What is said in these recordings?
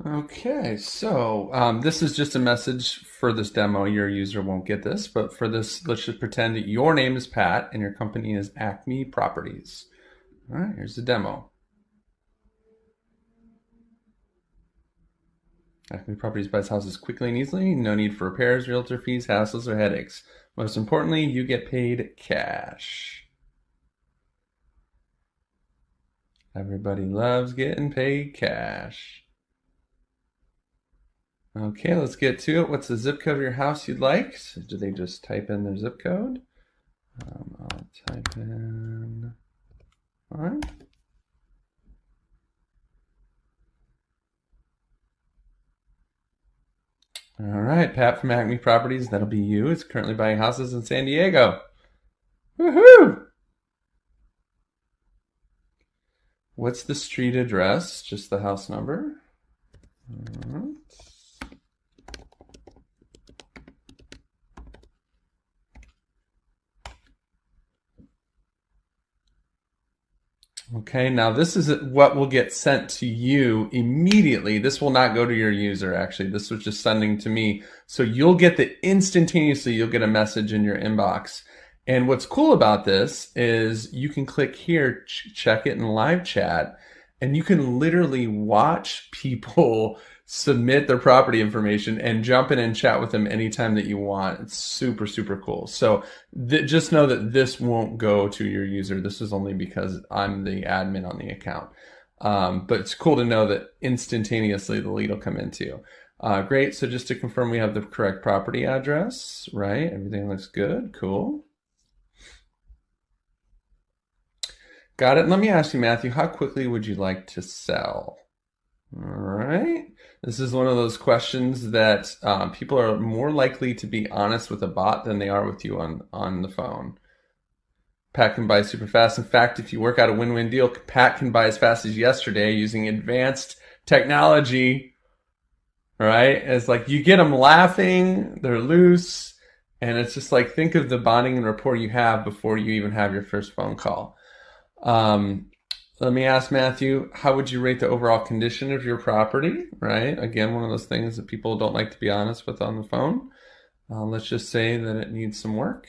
Okay, so this is just a message for this demo. Your user won't get this, but for this, let's just pretend that your name is Pat and your company is Acme Properties. All right, here's the demo. Acme Properties buys houses quickly and easily. No need for repairs, realtor fees, hassles, or headaches. Most importantly, you get paid cash. Everybody loves getting paid cash. Okay, let's get to it. What's the zip code of your house you'd like? So do they just type in their zip code? I'll type in. All right. All right, Pat from Acme Properties. That'll be you. It's currently buying houses in San Diego. Woohoo! What's the street address? Just the house number. All right. Okay, now this is what will get sent to you immediately. This will not go to your user, actually. This was just sending to me. So you'll get instantaneously, you'll get a message in your inbox. And what's cool about this is you can click here, check it in live chat, and you can literally watch people submit their property information and jump in and chat with them anytime that you want. It's super, super cool. So just know that this won't go to your user. This is only because I'm the admin on the account. But it's cool to know that instantaneously the lead will come into you. Great. So just to confirm, we have the correct property address, right? Everything looks good. Cool. Got it. Let me ask you, Matthew, how quickly would you like to sell? All right. This is one of those questions that people are more likely to be honest with a bot than they are with you on the phone. Pat can buy super fast. In fact, if you work out a win-win deal, Pat can buy as fast as yesterday using advanced technology. Right? It's like you get them laughing, they're loose, and it's just like think of the bonding and rapport you have before you even have your first phone call. Let me ask Matthew, how would you rate the overall condition of your property? Right? Again, one of those things that people don't like to be honest with on the phone. Let's just say that it needs some work.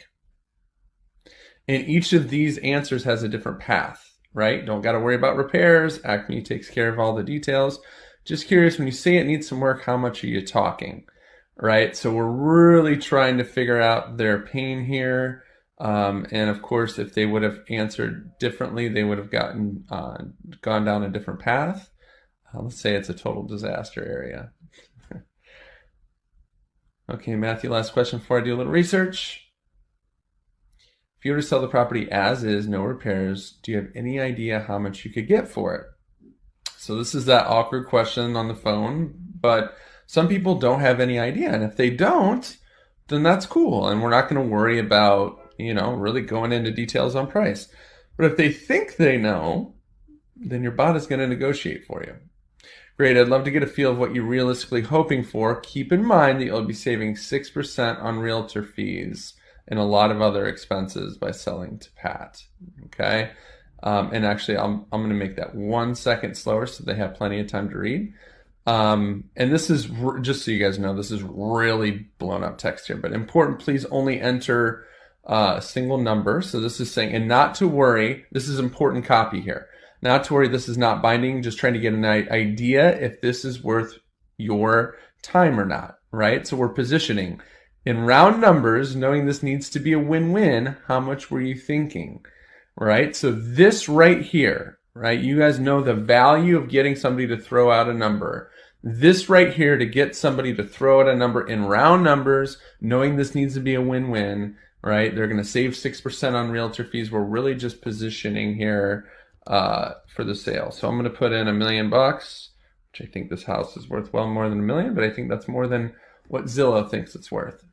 And each of these answers has a different path, right? Don't got to worry about repairs. Acme takes care of all the details. Just curious, when you say it needs some work, how much are you talking, right? So we're really trying to figure out their pain here. And of course, if they would have answered differently, they would have gone down a different path. Let's say it's a total disaster area. Okay, Matthew, last question before I do a little research. If you were to sell the property as is, no repairs, do you have any idea how much you could get for it? So this is that awkward question on the phone, but some people don't have any idea. And if they don't, then that's cool. And we're not going to worry about really going into details on price. But if they think they know, then your bot is going to negotiate for you. Great. I'd love to get a feel of what you're realistically hoping for. Keep in mind that you'll be saving 6% on realtor fees and a lot of other expenses by selling to Pat. Okay. And actually, I'm going to make that 1 second slower so they have plenty of time to read. And this is, just so you guys know, this is really blown up text here, but important, please only enter a single number. So this is saying, and not to worry, this is important copy here. Not to worry, this is not binding, just trying to get an idea if this is worth your time or not, right? So we're positioning. In round numbers, knowing this needs to be a win-win, how much were you thinking, right? So this right here, right? You guys know the value of getting somebody to throw out a number. This right here to get somebody to throw out a number in round numbers, knowing this needs to be a win-win, right? They're going to save 6% on realtor fees. We're really just positioning here for the sale. So I'm going to put in $1 million, which I think this house is worth well more than $1 million, but I think that's more than what Zillow thinks it's worth.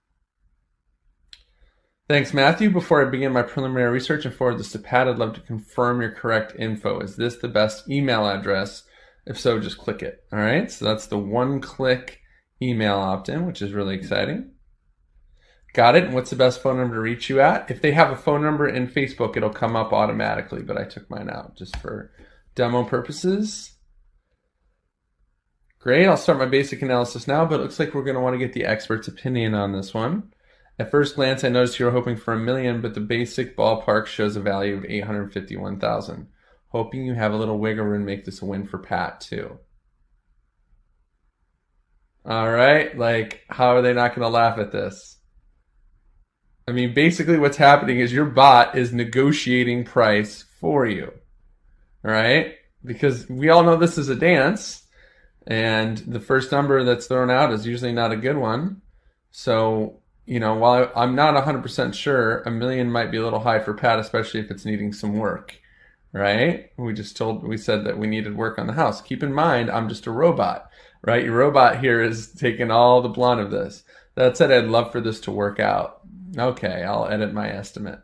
Thanks, Matthew. Before I begin my preliminary research and forward this to Pat, I'd love to confirm your correct info. Is this the best email address? If so, just click it. All right, so that's the one-click email opt-in, which is really exciting. Got it. And what's the best phone number to reach you at? If they have a phone number in Facebook, it'll come up automatically, but I took mine out just for demo purposes. Great, I'll start my basic analysis now, but it looks like we're going to want to get the expert's opinion on this one. At first glance, I noticed you were hoping for $1 million, but the basic ballpark shows a value of $851,000. Hoping you have a little wiggle room, make this a win for Pat too. All right, like, how are they not going to laugh at this? I mean, basically what's happening is your bot is negotiating price for you, all right? Because we all know this is a dance. And the first number that's thrown out is usually not a good one. So, while I'm not 100% sure, $1 million might be a little high for Pat, especially if it's needing some work, right? We said that we needed work on the house. Keep in mind, I'm just a robot, right? Your robot here is taking all the blunt of this. That said, I'd love for this to work out. Okay, I'll edit my estimate.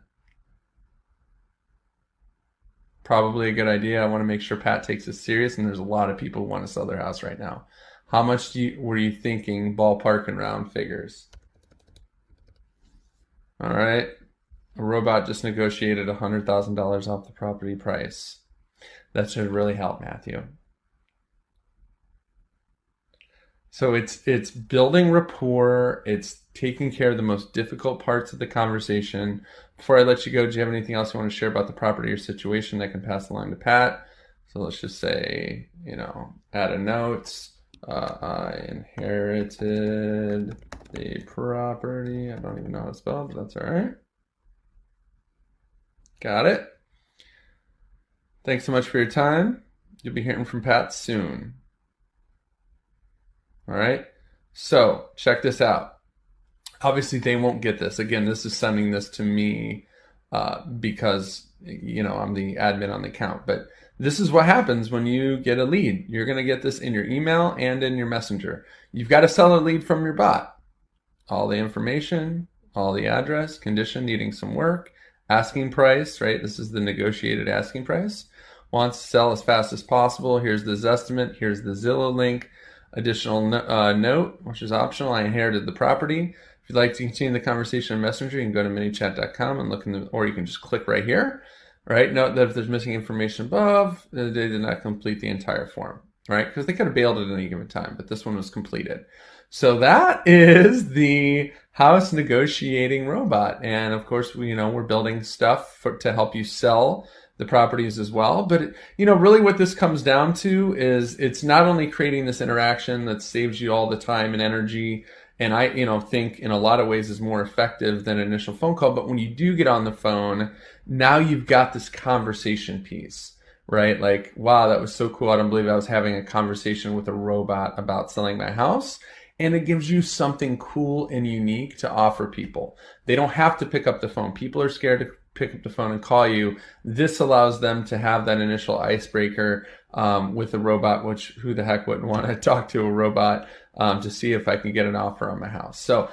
Probably a good idea. I want to make sure Pat takes this serious, and there's a lot of people who want to sell their house right now. How much were you thinking ballpark and round figures? All right. A robot just negotiated $100,000 off the property price. That should really help, Matthew. So it's building rapport. It's taking care of the most difficult parts of the conversation. Before I let you go, do you have anything else you want to share about the property or situation that can pass along to Pat? So let's just say, add a note. I inherited a property. I don't even know how to spell it, but that's all right. Got it. Thanks so much for your time. You'll be hearing from Pat soon. All right. So check this out. Obviously, they won't get this. Again, this is sending this to me because, I'm the admin on the account. But this is what happens when you get a lead. You're going to get this in your email and in your messenger. You've got to sell a lead from your bot. All the information, all the address, condition, needing some work, asking price, right? This is the negotiated asking price. Wants to sell as fast as possible. Here's the estimate. Here's the Zillow link. Additional note, which is optional. I inherited the property. If you'd like to continue the conversation in Messenger, you can go to minichat.com and look or you can just click right here. Right? Note that if there's missing information above, they did not complete the entire form. Right? Because they could have bailed at any given time, but this one was completed. So that is the house negotiating robot. And of course, we're building stuff to help you sell the properties as well. But, really what this comes down to is it's not only creating this interaction that saves you all the time and energy, and I, think in a lot of ways is more effective than an initial phone call. But when you do get on the phone, now you've got this conversation piece, right? Like, wow, that was so cool. I don't believe I was having a conversation with a robot about selling my house. And it gives you something cool and unique to offer people. They don't have to pick up the phone. People are scared to pick up the phone and call you. This allows them to have that initial icebreaker with a robot, which who the heck wouldn't want to talk to a robot to see if I can get an offer on my house. So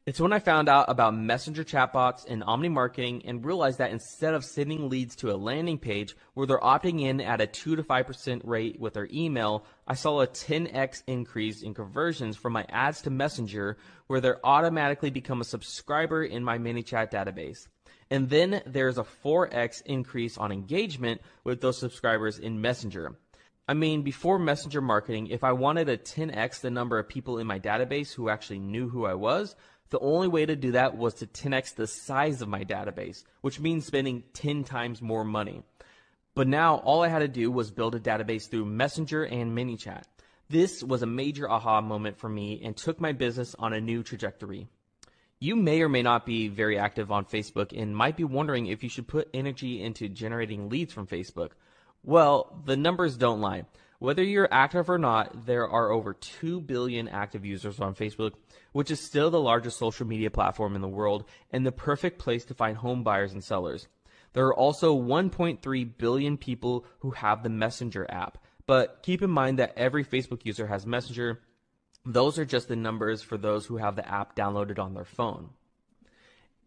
It's when I found out about messenger chatbots and omni marketing and realized that instead of sending leads to a landing page where they're opting in at a 2 to 5% rate with their email, I saw a 10x increase in conversions from my ads to Messenger where they automatically become a subscriber in my ManyChat database. And then there's a 4x increase on engagement with those subscribers in Messenger. I mean, before Messenger marketing, if I wanted a 10x the number of people in my database who actually knew who I was, the only way to do that was to 10x the size of my database, which means spending 10 times more money. But now all I had to do was build a database through Messenger and ManyChat. This was a major aha moment for me and took my business on a new trajectory. You may or may not be very active on Facebook and might be wondering if you should put energy into generating leads from Facebook. Well, the numbers don't lie. Whether you're active or not, there are over 2 billion active users on Facebook, which is still the largest social media platform in the world and the perfect place to find home buyers and sellers. There are also 1.3 billion people who have the Messenger app, but keep in mind that every Facebook user has Messenger. Those are just the numbers for those who have the app downloaded on their phone.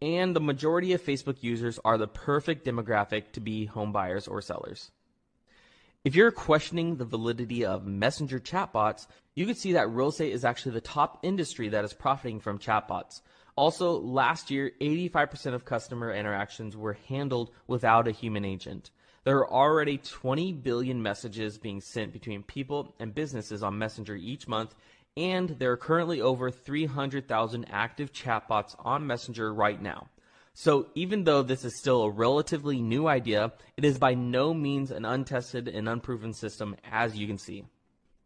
And the majority of Facebook users are the perfect demographic to be home buyers or sellers. If you're questioning the validity of messenger chatbots, you can see that real estate is actually the top industry that is profiting from chatbots. Also, last year, 85% of customer interactions were handled without a human agent. There are already 20 billion messages being sent between people and businesses on Messenger each month, and there are currently over 300,000 active chatbots on Messenger right now. So even though this is still a relatively new idea, it is by no means an untested and unproven system, as you can see.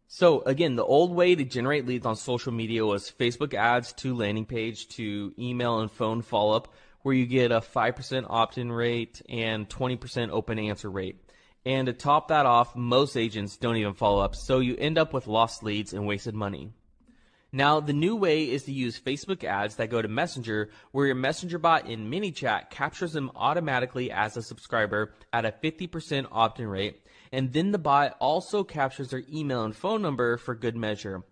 So again, the old way to generate leads on social media was Facebook ads to landing page to email and phone follow-up, where you get a 5% opt-in rate and 20% open answer rate. And to top that off, most agents don't even follow up, so you end up with lost leads and wasted money. Now, the new way is to use Facebook ads that go to Messenger, where your Messenger bot in ManyChat captures them automatically as a subscriber at a 50% opt-in rate, and then the bot also captures their email and phone number for good measure.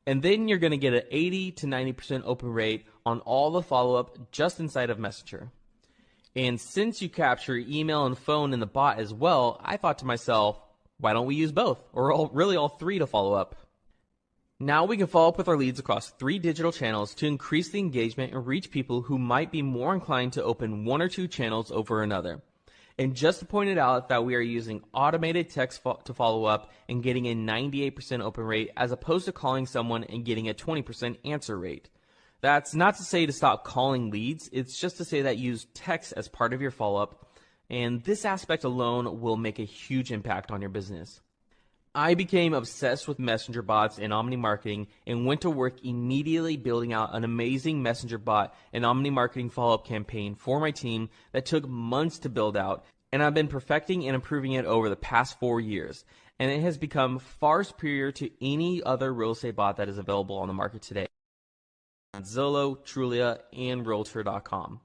And then you're going to get an 80 to 90% open rate on all the follow-up just inside of Messenger. And since you capture email and phone in the bot as well, I thought to myself, why don't we use both, or really all three to follow up? Now we can follow up with our leads across 3 digital channels to increase the engagement and reach people who might be more inclined to open 1 or 2 channels over another. And just to point it out that we are using automated text to follow up and getting a 98% open rate as opposed to calling someone and getting a 20% answer rate. That's not to say to stop calling leads, it's just to say that use text as part of your follow-up, and this aspect alone will make a huge impact on your business. I became obsessed with messenger bots and omni marketing and went to work immediately building out an amazing messenger bot and omni marketing follow-up campaign for my team that took months to build out, and I've been perfecting and improving it over the past 4 years, and it has become far superior to any other real estate bot that is available on the market today on Zillow, Trulia, and realtor.com.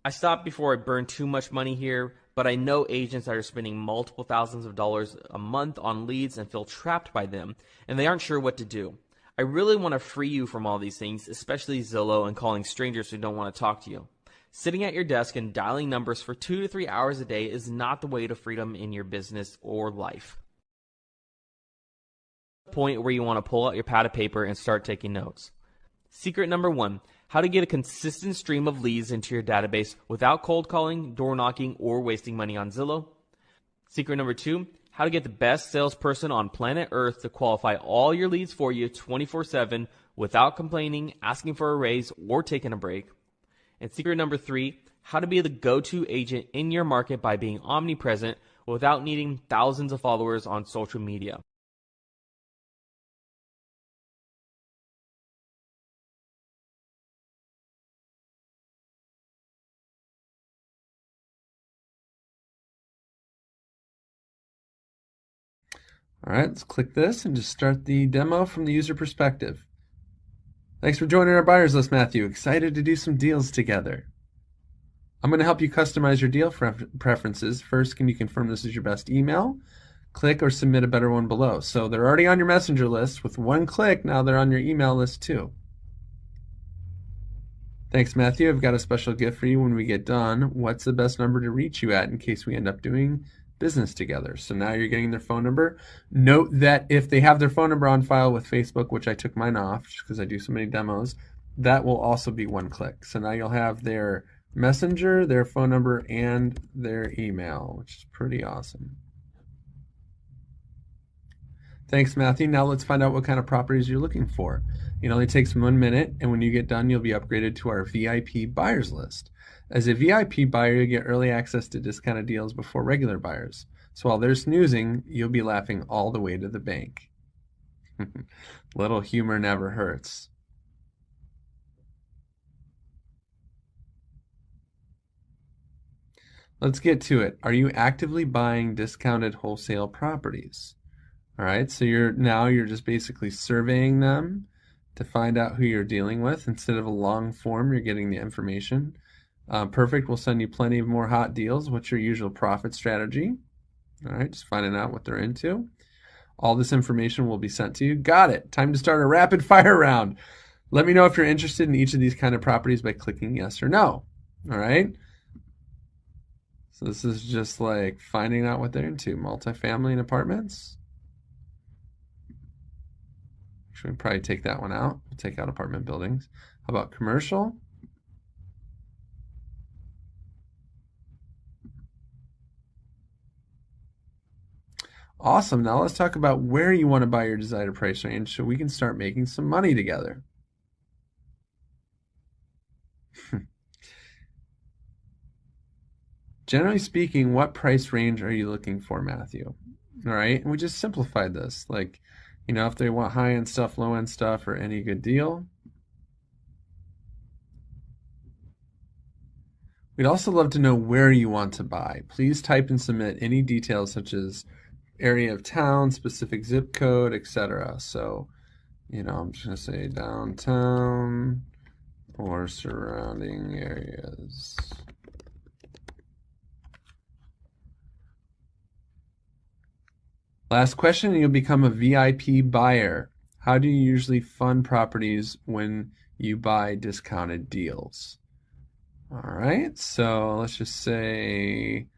I stopped before I burned too much money here, but I know agents that are spending multiple thousands of dollars a month on leads and feel trapped by them, and they aren't sure what to do. I really want to free you from all these things, especially Zillow and calling strangers who don't want to talk to you. Sitting at your desk and dialing numbers for 2 to 3 hours a day is not the way to freedom in your business or life. Point where you want to pull out your pad of paper and start taking notes. Secret number 1, how to get a consistent stream of leads into your database without cold calling, door knocking, or wasting money on Zillow. Secret number 2, how to get the best salesperson on planet Earth to qualify all your leads for you 24/7 without complaining, asking for a raise, or taking a break. And secret number 3, how to be the go-to agent in your market by being omnipresent without needing thousands of followers on social media. All right, let's click this and just start the demo from the user perspective. Thanks for joining our buyers list, Matthew. Excited to do some deals together. I'm going to help you customize your deal preferences. First, can you confirm this is your best email? Click or submit a better one below. So they're already on your messenger list. With one click, now they're on your email list too. Thanks, Matthew. I've got a special gift for you when we get done. What's the best number to reach you at in case we end up doing business together? So now you're getting their phone number. Note that if they have their phone number on file with Facebook, which I took mine off just because I do so many demos, that will also be one click. So now you'll have their messenger, their phone number, and their email, which is pretty awesome. Thanks, Matthew. Now let's find out what kind of properties you're looking for. It only takes 1 minute, and when you get done, you'll be upgraded to our VIP buyers list. As a VIP buyer, you get early access to discounted deals before regular buyers. So while they're snoozing, you'll be laughing all the way to the bank. Little humor never hurts. Let's get to it. Are you actively buying discounted wholesale properties? All right, so you're just basically surveying them to find out who you're dealing with. Instead of a long form, you're getting the information. Perfect, we'll send you plenty of more hot deals. What's your usual profit strategy? All right, just finding out what they're into. All this information will be sent to you. Got it. Time to start a rapid fire round. Let me know if you're interested in each of these kind of properties by clicking yes or no. All right. So this is just like finding out what they're into. Multifamily and apartments. Should we probably take that one out? We'll take out apartment buildings. How about commercial? Awesome. Now let's talk about where you want to buy your desired price range so we can start making some money together. Generally speaking, what price range are you looking for, Matthew? All right, and we just simplified this. Like, if they want high-end stuff, low-end stuff, or any good deal. We'd also love to know where you want to buy. Please type and submit any details such as area of town, specific zip code, etc. So, I'm just going to say downtown or surrounding areas. Last question, and you'll become a VIP buyer. How do you usually fund properties when you buy discounted deals? All right, so let's just say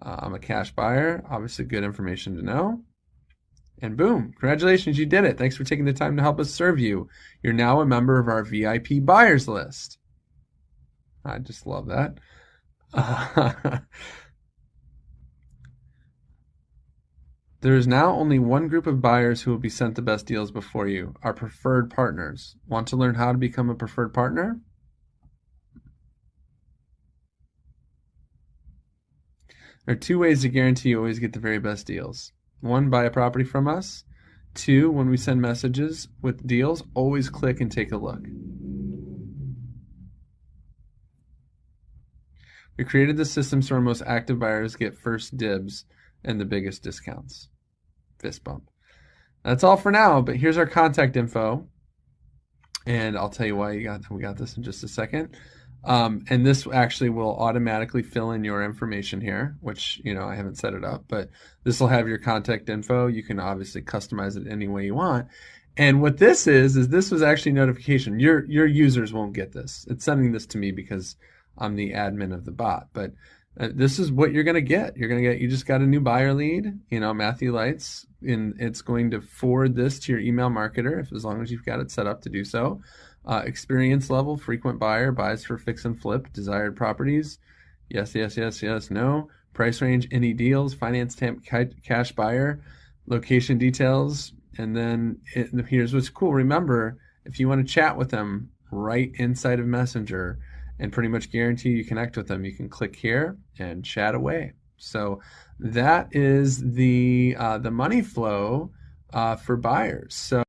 I'm a cash buyer. Obviously good information to know. And boom, congratulations, you did it. Thanks for taking the time to help us serve you. You're now a member of our VIP buyers list. I just love that. There is now only one group of buyers who will be sent the best deals before you, our preferred partners. Want to learn how to become a preferred partner? There are two ways to guarantee you always get the very best deals. One, buy a property from us. Two, when we send messages with deals, always click and take a look. We created the system so our most active buyers get first dibs and the biggest discounts. Fist bump. That's all for now, but here's our contact info. And I'll tell you why we got this in just a second. And this actually will automatically fill in your information here, which, I haven't set it up, but this will have your contact info. You can obviously customize it any way you want. And what this is this was actually notification. Your users won't get this. It's sending this to me because I'm the admin of the bot, but this is what you're going to get. You just got a new buyer lead, Matthew Lights, and it's going to forward this to your email marketer as long as you've got it set up to do so. Experience level, frequent buyer, buys for fix and flip, desired properties. Yes, yes, yes, yes, no. Price range, any deals, finance temp, cash buyer, location details. And then here's what's cool. Remember, if you want to chat with them right inside of Messenger and pretty much guarantee you connect with them, you can click here and chat away. So that is the money flow for buyers. So